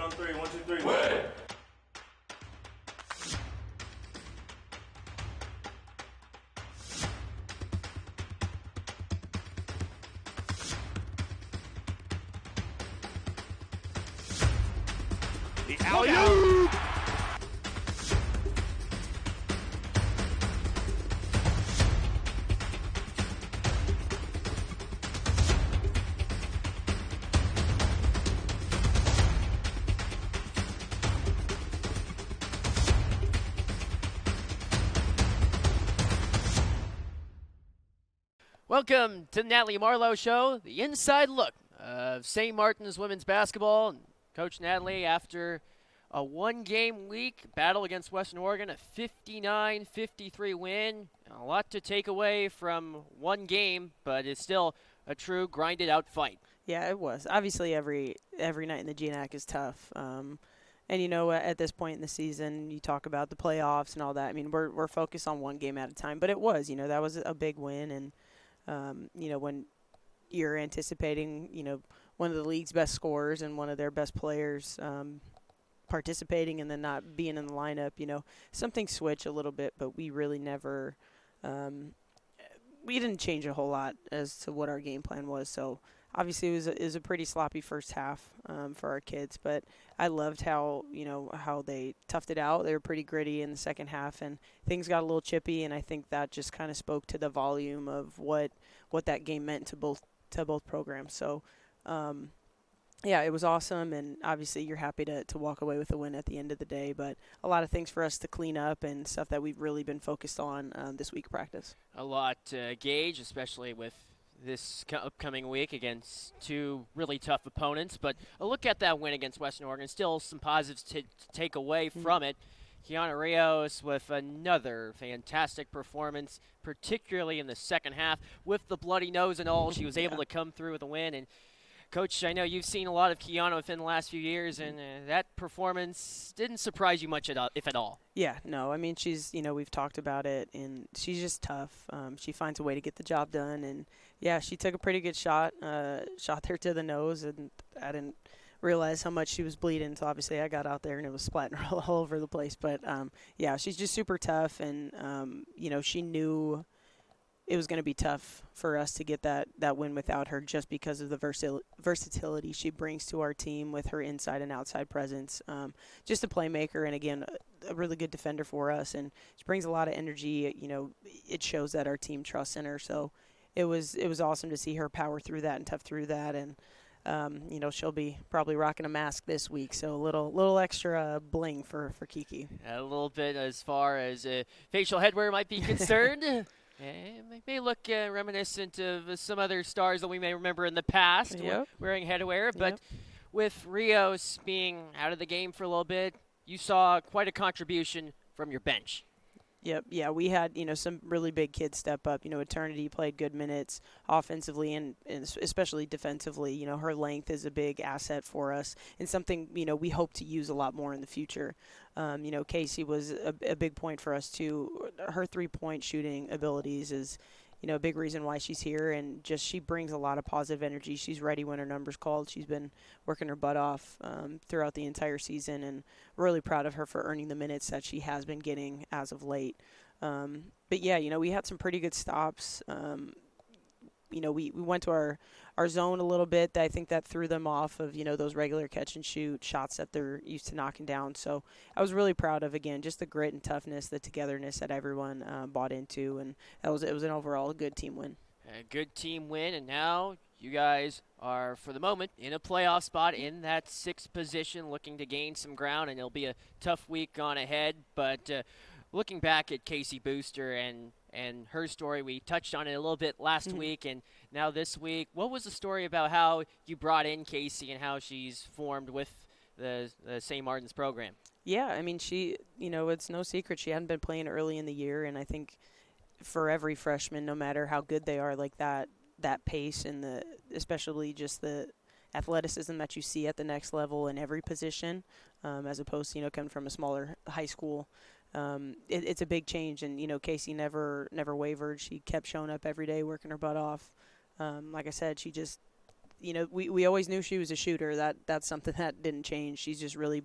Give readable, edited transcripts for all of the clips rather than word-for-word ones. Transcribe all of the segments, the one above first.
on three. 1, 2, 3. Win! The alley-oop! Welcome to the Natalie Marlowe Show, the inside look of St. Martin's women's basketball. Coach Natalie, after a one-game week battle against Western Oregon, a 59-53 win. A lot to take away from one game, but it's still a true grinded-out fight. Yeah, it was. Obviously, every night in the GNAC is tough. And, you know, at this point in the season, you talk about the playoffs and all that. I mean, we're focused on one game at a time. But it was, you know, that was a big win. And, you know, when you're anticipating, you know, one of the league's best scorers and one of their best players participating and then not being in the lineup, you know, something switched a little bit, but we really never we didn't change a whole lot as to what our game plan was. So obviously it was a pretty sloppy first half for our kids, but I loved how, you know, how they toughed it out. They were pretty gritty in the second half, and things got a little chippy, and I think that just kind of spoke to the volume of what that game meant to both programs. So yeah, it was awesome, and obviously you're happy to walk away with a win at the end of the day, but a lot of things for us to clean up and stuff that we've really been focused on this week of practice. A lot to gauge, especially with this upcoming week against two really tough opponents. But a look at that win against Western Oregon, still some positives to take away from it. Kiana Rios with another fantastic performance, particularly in the second half. With the bloody nose and all, she was able to come through with a win. And Coach, I know you've seen a lot of Kiana within the last few years, and that performance didn't surprise you much, if at all. Yeah, no, I mean, she's, you know, we've talked about it, and she's just tough. She finds a way to get the job done, and, yeah, she took a pretty good shot there to the nose, and I didn't realize how much she was bleeding, so obviously I got out there, and it was splatting all over the place. But, yeah, she's just super tough, and, you know, she knew it was going to be tough for us to get that win without her, just because of the versatility she brings to our team with her inside and outside presence. Just a playmaker, and again, a really good defender for us, and she brings a lot of energy. You know, it shows that our team trusts in her. So it was awesome to see her power through that and tough through that. And you know, she'll be probably rocking a mask this week, so a little extra bling for Kiki. A little bit as far as facial headwear might be concerned. It may look reminiscent of some other stars that we may remember in the past wearing headwear. But with Rios being out of the game for a little bit, you saw quite a contribution from your bench. Yep. Yeah, we had, you know, some really big kids step up. You know, Eternity played good minutes offensively and especially defensively. You know, her length is a big asset for us and something, you know, we hope to use a lot more in the future. You know, Kasey was a big point for us, too. Her three-point shooting abilities is, you know, a big reason why she's here, and just she brings a lot of positive energy. She's ready when her number's called. She's been working her butt off throughout the entire season, and we're really proud of her for earning the minutes that she has been getting as of late. But, yeah, you know, we had some pretty good stops. You know, we went to our zone a little bit. I think that threw them off of, you know, those regular catch-and-shoot shots that they're used to knocking down. So I was really proud of, again, just the grit and toughness, the togetherness that everyone bought into, and it was an overall good team win. A good team win, and now you guys are, for the moment, in a playoff spot in that sixth position, looking to gain some ground, and it'll be a tough week on ahead. But looking back at Kasey Booster and her story, we touched on it a little bit last week and now this week. What was the story about how you brought in Kasey and how she's formed with the St. Martin's program? Yeah, I mean, she, you know, it's no secret she hadn't been playing early in the year, and I think for every freshman, no matter how good they are, like that pace and especially just the athleticism that you see at the next level in every position, as opposed to, you know, coming from a smaller high school. It's a big change, and, you know, Kasey never wavered. She kept showing up every day, working her butt off. Like I said, she just we always knew she was a shooter. That's something that didn't change. She's just really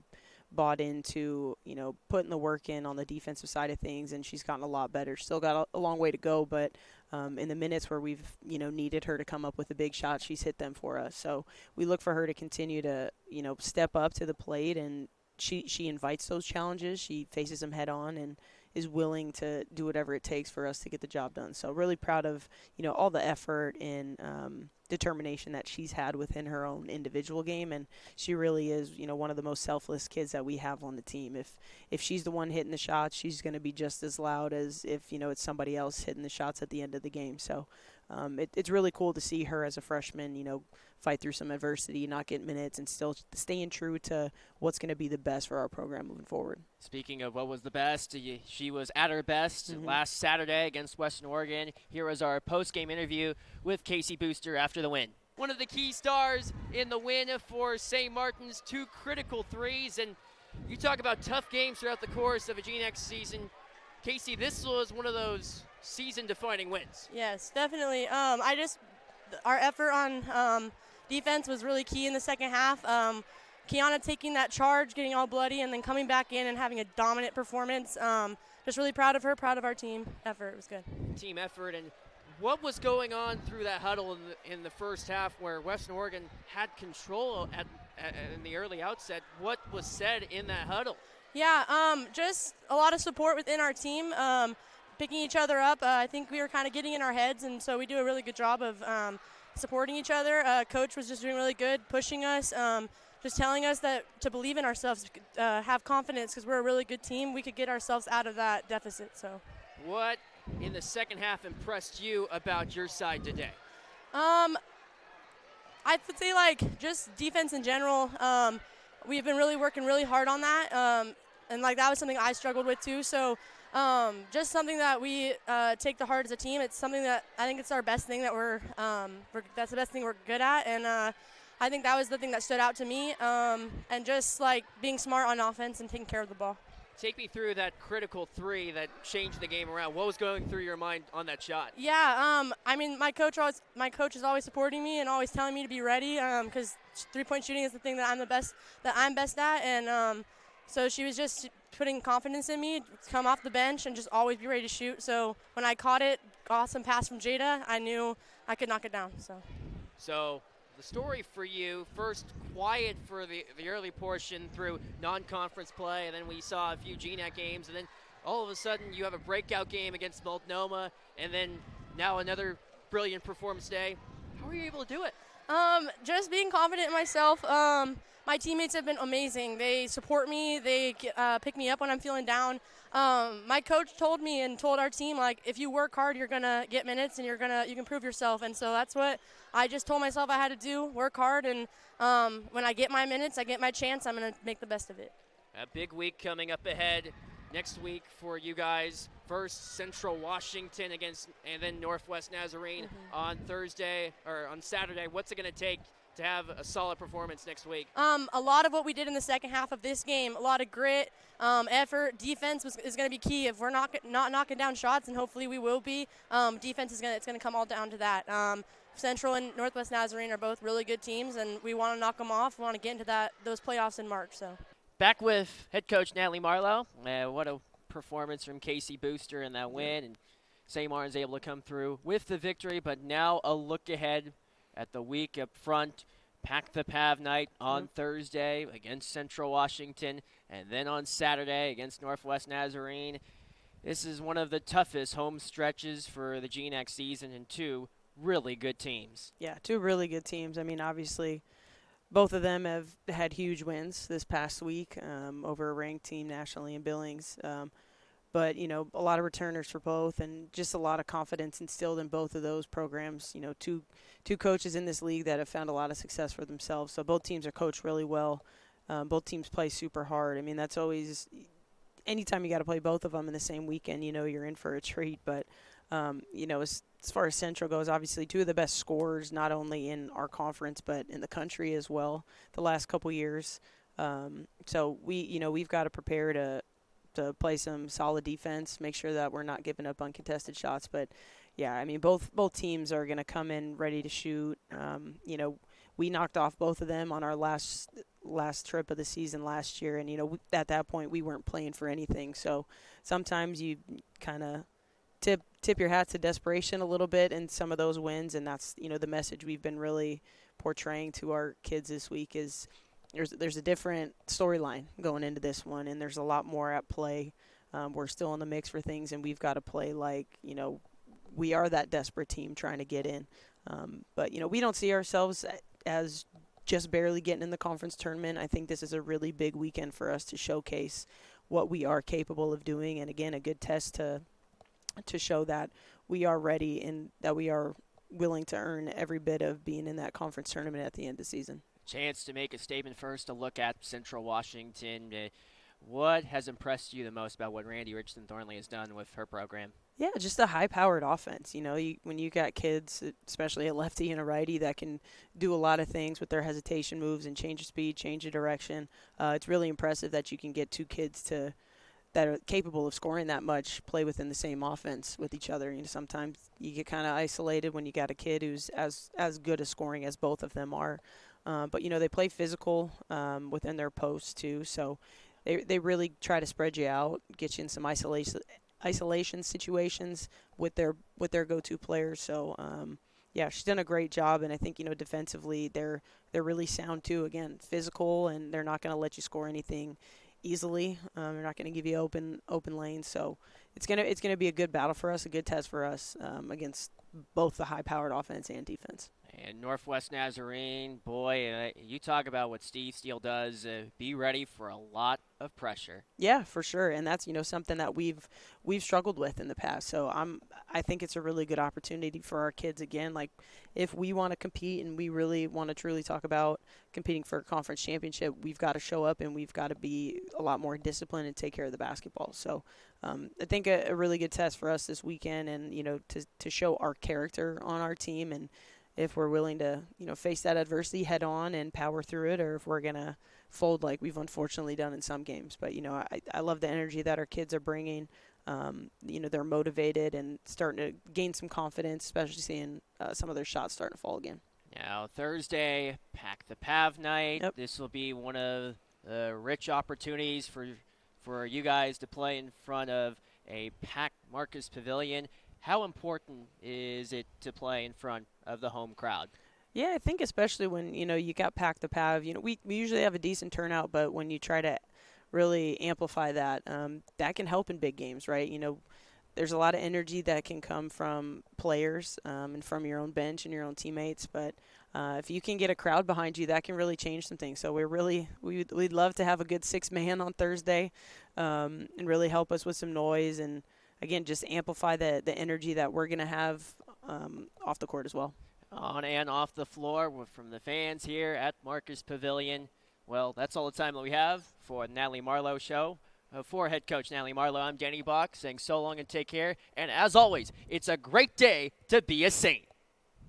bought into, putting the work in on the defensive side of things, and she's gotten a lot better. Still got a long way to go, but in the minutes where we've, needed her to come up with a big shot, she's hit them for us. So we look for her to continue to, step up to the plate, and she invites those challenges. She faces them head on and is willing to do whatever it takes for us to get the job done. So really proud of, all the effort and determination that she's had within her own individual game. And she really is, one of the most selfless kids that we have on the team. If she's the one hitting the shots, she's going to be just as loud as if, it's somebody else hitting the shots at the end of the game. So it's really cool to see her as a freshman, fight through some adversity, not get minutes, and still staying true to what's going to be the best for our program moving forward. Speaking of what was the best, she was at her best last Saturday against Western Oregon. Here was our post-game interview with Kasey Booster after the win. One of the key stars in the win for St. Martin's, 2 critical threes, and you talk about tough games throughout the course of a GNX season. Kasey, this was one of those season-defining wins. Yes, definitely. Our effort on defense was really key in the second half. Kiana taking that charge, getting all bloody, and then coming back in and having a dominant performance. Just really proud of her, proud of our team effort. It was good. Team effort. And what was going on through that huddle in the first half where Western Oregon had control in the early outset? What was said in that huddle? Yeah, just a lot of support within our team, picking each other up. I think we were kind of getting in our heads, and so we do a really good job of supporting each other. Coach was just doing really good, pushing us, just telling us that to believe in ourselves, have confidence, because we're a really good team. We could get ourselves out of that deficit. So, what in the second half impressed you about your side today? I would say just defense in general. We've been really working really hard on that, and that was something I struggled with too. So. Just something that we take to heart as a team. It's something that I think it's our best thing that that's the best thing we're good at, and I think that was the thing that stood out to me. And just being smart on offense and taking care of the ball. Take me through that critical 3 that changed the game around. What was going through your mind on that shot? Yeah, my coach is always supporting me and always telling me to be ready, because 3-point shooting is the thing that I'm best at, and so she was just putting confidence in me, come off the bench and just always be ready to shoot. So when I caught it, awesome pass from Jada, I knew I could knock it down. So the story for you, first quiet for the early portion through non-conference play, and then we saw a few GNAC games, and then all of a sudden you have a breakout game against Multnomah, and then now another brilliant performance day. How were you able to do it? Just being confident in myself. My teammates have been amazing. They support me. They pick me up when I'm feeling down. My coach told me and told our team, if you work hard, you're gonna get minutes and you can prove yourself. And so that's what I just told myself I had to do: work hard. And when I get my minutes, I get my chance. I'm gonna make the best of it. A big week coming up ahead next week for you guys. First Central Washington and then Northwest Nazarene on Saturday. What's it gonna take to have a solid performance next week? A lot of what we did in the second half of this game, a lot of grit, effort, defense is going to be key. If we're not knocking down shots, and hopefully we will be, defense it's going to come all down to that. Central and Northwest Nazarene are both really good teams, and we want to knock them off. We want to get into those playoffs in March. So back with head coach Natalie Marlowe. What a performance from Kasey Booster in that win, and St. Martin's able to come through with the victory. But now a look ahead at the week up front. Pack the Pav night on Thursday against Central Washington, and then on Saturday against Northwest Nazarene. This is one of the toughest home stretches for the GNAC season, and 2 really good teams. Yeah, 2 really good teams. I mean, obviously, both of them have had huge wins this past week over a ranked team nationally in Billings. But, a lot of returners for both, and just a lot of confidence instilled in both of those programs. Two coaches in this league that have found a lot of success for themselves. So both teams are coached really well. Both teams play super hard. I mean, that's always – anytime you got to play both of them in the same weekend, you're in for a treat. But, as far as Central goes, obviously 2 of the best scorers, not only in our conference but in the country as well the last couple years. So we've got to prepare to play some solid defense, make sure that we're not giving up uncontested shots. But, yeah, I mean, both teams are going to come in ready to shoot. we knocked off both of them on our last trip of the season last year, and at that point we weren't playing for anything. So sometimes you kind of tip your hat to desperation a little bit in some of those wins, and that's the message we've been really portraying to our kids this week is there's a different storyline going into this one, and there's a lot more at play. We're still in the mix for things, and we've got to play like we are that desperate team trying to get in. But we don't see ourselves as just barely getting in the conference tournament. I think this is a really big weekend for us to showcase what we are capable of doing, and again, a good test to show that we are ready and that we are willing to earn every bit of being in that conference tournament at the end of the season. Chance to make a statement first, to look at Central Washington. What has impressed you the most about what Randy Richardson-Thornley has done with her program? Yeah, just a high-powered offense. When you got kids, especially a lefty and a righty, that can do a lot of things with their hesitation moves and change of speed, change of direction. It's really impressive that you can get two kids that are capable of scoring that much play within the same offense with each other. Sometimes you get kind of isolated when you got a kid who's as good at scoring as both of them are. But they play physical within their posts too, so they really try to spread you out, get you in some isolation situations with their go-to players. So yeah, she's done a great job, and I think defensively they're really sound too. Again, physical, and they're not going to let you score anything easily. They're not going to give you open lanes. So it's gonna be a good battle for us, a good test for us against both the high-powered offense and defense. And Northwest Nazarene, boy, you talk about what Steve Steele does. Be ready for a lot of pressure. Yeah, for sure, and that's something that we've struggled with in the past. So I think it's a really good opportunity for our kids again. Like, if we want to compete and we really want to truly talk about competing for a conference championship, we've got to show up and we've got to be a lot more disciplined and take care of the basketball. So I think a really good test for us this weekend, and to show our character on our team, and if we're willing to, face that adversity head on and power through it, or if we're going to fold like we've unfortunately done in some games. But, I love the energy that our kids are bringing. They're motivated and starting to gain some confidence, especially seeing some of their shots starting to fall again. Now, Thursday, Pack the Pav night. Yep. This will be one of the rich opportunities for you guys to play in front of a packed Marcus Pavilion. How important is it to play in front of the home crowd? Yeah, I think especially when, you got Pack the Pav, we usually have a decent turnout, but when you try to really amplify that, that can help in big games, right? There's a lot of energy that can come from players and from your own bench and your own teammates, but if you can get a crowd behind you, that can really change some things. So we'd love to have a good 6-man on Thursday and really help us with some noise and, again, just amplify the energy that we're going to have off the court as well. On and off the floor from the fans here at Marcus Pavilion. Well, that's all the time that we have for the Natalie Marlowe Show. For head coach Natalie Marlowe, I'm Danny DeBock saying so long and take care. And as always, it's a great day to be a Saint.